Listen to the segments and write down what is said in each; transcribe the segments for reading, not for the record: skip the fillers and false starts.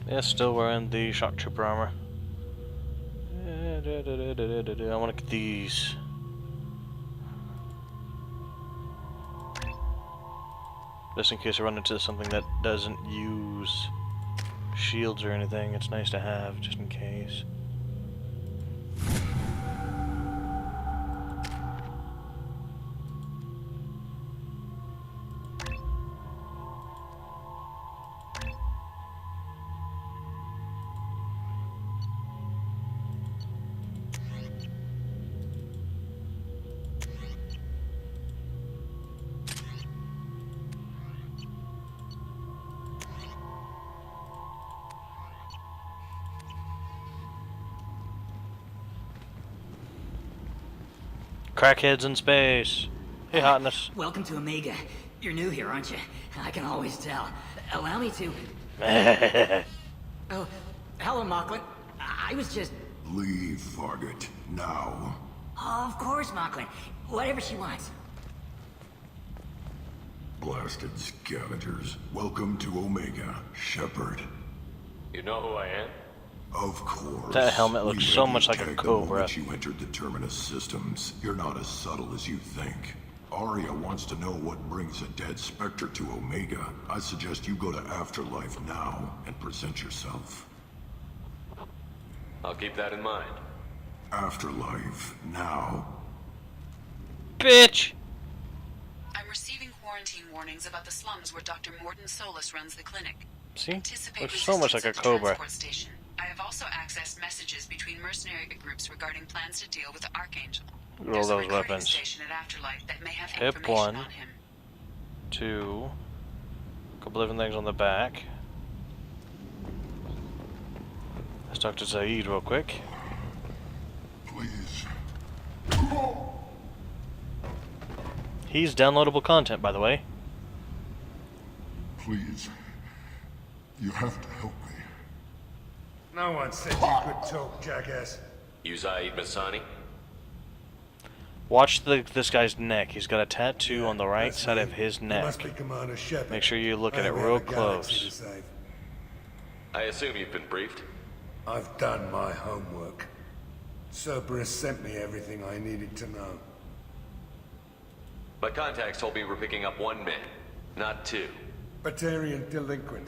Yeah, still wearing the shock trooper armor. I want to get these. Just in case I run into something that doesn't use shields or anything, it's nice to have, just in case. Crackheads in space. Hey, Hotness. Welcome to Omega. You're new here, aren't you? I can always tell. Allow me to... Oh, hello, Mocklin. I was just... Leave, Fargate, now. Oh, of course, Mocklin. Whatever she wants. Blasted scavengers. Welcome to Omega, Shepard. You know who I am? Of course. That helmet looks so much like a The cobra. moment you entered the Terminus systems, you're not as subtle as you think. Arya wants to know what brings a dead Spectre to Omega. I suggest you go to Afterlife now and present yourself. I'll keep that in mind. Afterlife now. Bitch! I'm receiving quarantine warnings about the slums where Dr. Morton Solus runs the clinic. See? Anticipate Looks so much like a resistance at the cobra. transport station. I have also accessed messages between mercenary groups regarding plans to deal with the Archangel. Look at all There's a those recording weapons. station at Afterlife that may have Hip information one. on him. 2. A couple different things on the back. Let's talk to Zaid real quick. Please. He's downloadable content, by the way. Please. You have to help me. No one said you could talk, jackass. You Zaid Masani? Watch this guy's neck. He's got a tattoo on the right That's side me. of his You must be neck. Commander Shepard. Make sure you look at it We have real a galaxy to close. save. I assume you've been briefed? I've done my homework. Cerberus sent me everything I needed to know. My contacts told me we're picking up 1 man, not 2. Batarian delinquent.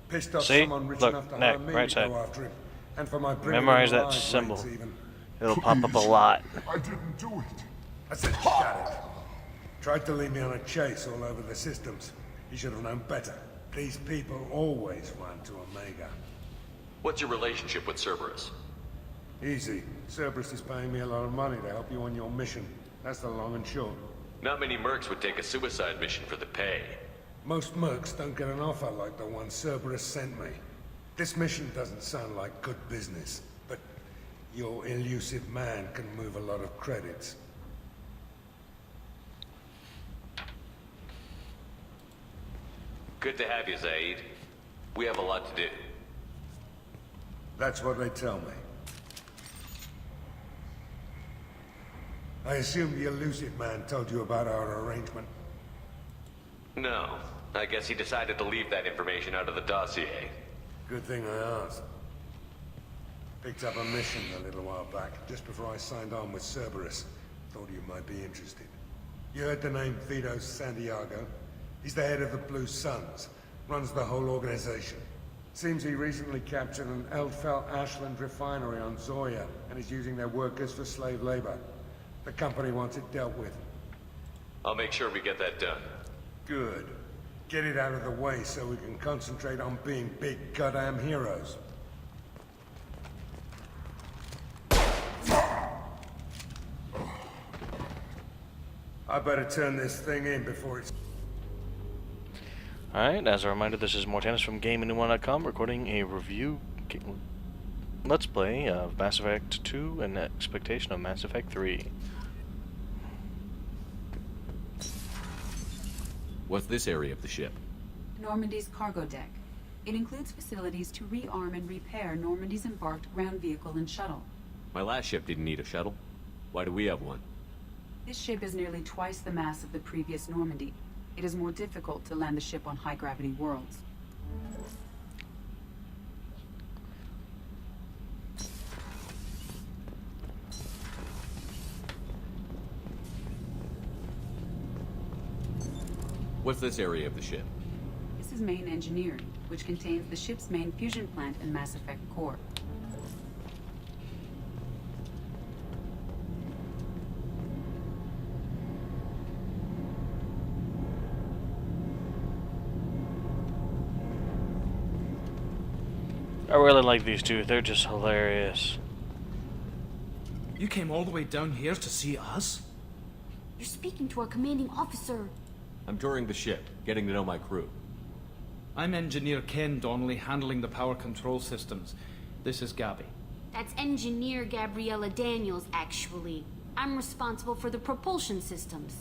Pissed off See? someone rich Look, enough to neck, hire me right to side. go after him. And for my Memorize that brilliant symbol. minds even. It'll pop up a lot. I didn't do it. I said, shut it. Tried to lead me on a chase all over the systems. He should have known better. These people always run to Omega. What's your relationship with Cerberus? Easy. Cerberus is paying me a lot of money to help you on your mission. That's the long and short. Not many mercs would take a suicide mission for the pay. Most mercs don't get an offer like the one Cerberus sent me. This mission doesn't sound like good business, but your elusive man can move a lot of credits. Good to have you, Zaid. We have a lot to do. That's what they tell me. I assume the elusive man told you about our arrangement. No. I guess he decided to leave that information out of the dossier. Good thing I asked. Picked up a mission a little while back, just before I signed on with Cerberus. Thought you might be interested. You heard the name Vito Santiago? He's the head of the Blue Suns, runs the whole organization. Seems he recently captured an Eldfell Ashland refinery on Zoya, and is using their workers for slave labor. The company wants it dealt with. I'll make sure we get that done. Good. Get it out of the way so we can concentrate on being big goddamn heroes. I better turn this thing in before it's... Alright, as a reminder, this is Mortannis from GameAnyone.com recording a review Let's Play of Mass Effect 2 and expectation of Mass Effect 3. What's this area of the ship? Normandy's cargo deck. It includes facilities to rearm and repair Normandy's embarked ground vehicle and shuttle. My last ship didn't need a shuttle. Why do we have one? This ship is nearly twice the mass of the previous Normandy. It is more difficult to land the ship on high-gravity worlds. What's this area of the ship? This is main engineering, which contains the ship's main fusion plant and MassEffect core. I really like these two. They're just hilarious. You came all the way down here to see us? You're speaking to our commanding officer. I'm touring the ship, getting to know my crew. I'm Engineer Ken Donnelly, handling the power control systems. This is Gabby. That's Engineer Gabriella Daniels, actually. I'm responsible for the propulsion systems.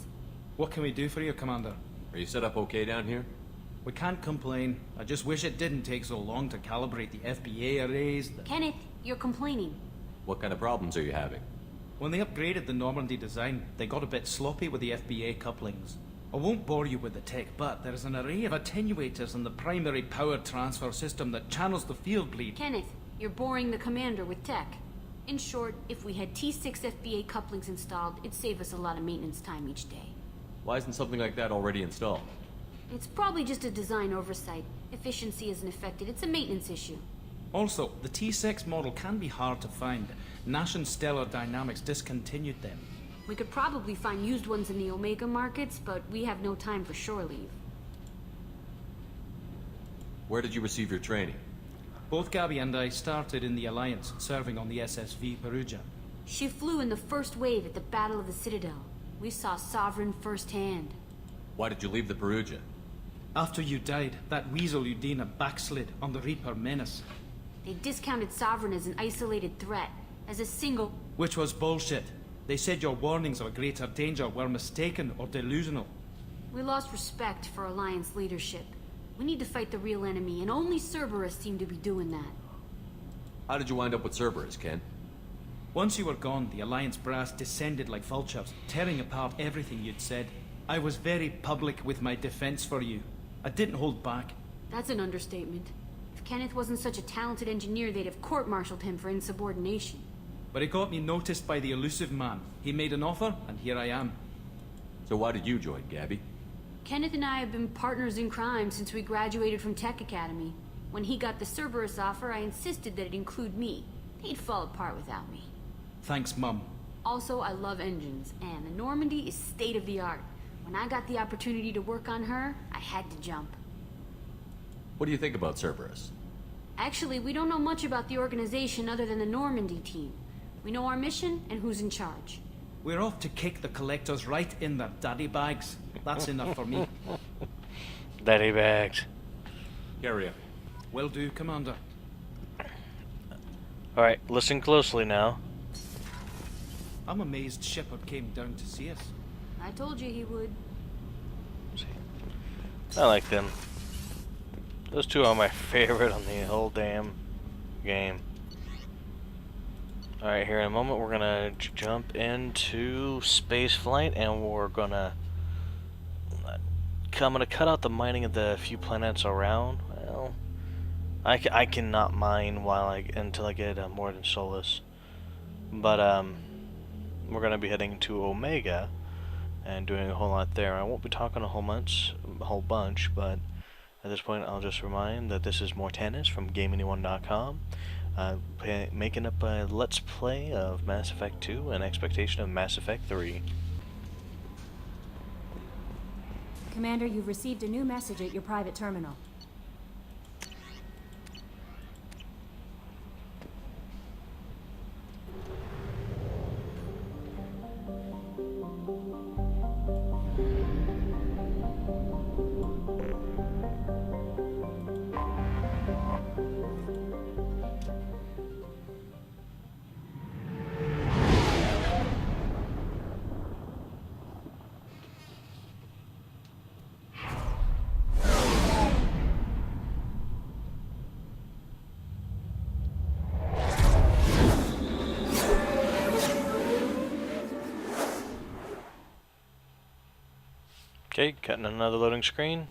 What can we do for you, Commander? Are you set up okay down here? We can't complain. I just wish it didn't take so long to calibrate the FBA arrays. Kenneth, you're complaining. What kind of problems are you having? When they upgraded the Normandy design, they got a bit sloppy with the FBA couplings. I won't bore you with the tech, but there is an array of attenuators in the primary power transfer system that channels the field bleed. Kenneth, you're boring the commander with tech. In short, if we had T6 FBA couplings installed, it'd save us a lot of maintenance time each day. Why isn't something like that already installed? It's probably just a design oversight. Efficiency isn't affected, it's a maintenance issue. Also, the T6 model can be hard to find. Nash and Stellar Dynamics discontinued them. We could probably find used ones in the Omega markets, but we have no time for shore leave. Where did you receive your training? Both Gabby and I started in the Alliance, serving on the SSV Perugia. She flew in the first wave at the Battle of the Citadel. We saw Sovereign firsthand. Why did you leave the Perugia? After you died, that weasel Udina backslid on the Reaper Menace. They discounted Sovereign as an isolated threat, as a single... Which was bullshit. They said your warnings of a greater danger were mistaken or delusional. We lost respect for Alliance leadership. We need to fight the real enemy, and only Cerberus seemed to be doing that. How did you wind up with Cerberus, Ken? Once you were gone, the Alliance brass descended like vultures, tearing apart everything you'd said. I was very public with my defense for you. I didn't hold back. That's an understatement. If Kenneth wasn't such a talented engineer, they'd have court-martialed him for insubordination. But it got me noticed by the elusive man. He made an offer, and here I am. So why did you join, Gabby? Kenneth and I have been partners in crime since we graduated from Tech Academy. When he got the Cerberus offer, I insisted that it include me. He'd fall apart without me. Thanks, Mum. Also, I love engines, and the Normandy is state-of-the-art. When I got the opportunity to work on her, I had to jump. What do you think about Cerberus? Actually, we don't know much about the organization other than the Normandy team. We know our mission and who's in charge. We're off to kick the collectors right in their daddy bags. That's enough for me. Daddy bags. Carry on. Will do, Commander. Alright, listen closely now. I'm amazed Shepard came down to see us. I told you he would. I like them. Those two are my favorite on the whole damn game. Alright, here in a moment we're gonna jump into space flight, and we're gonna I'm gonna cut out the mining of the few planets around. Well, I cannot mine until I get Mortannis Solus. But we're gonna be heading to Omega and doing a whole lot there. I won't be talking a whole bunch, but at this point I'll just remind that this is Mortannis from GameAnyone.com, making up a Let's Play of Mass Effect 2 and expectation of Mass Effect 3. Commander, you've received a new message at your private terminal. Okay, cutting another loading screen.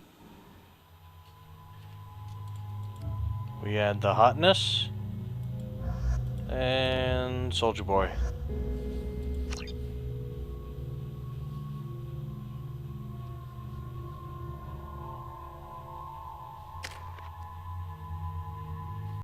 We had the Hotness and Soldier Boy.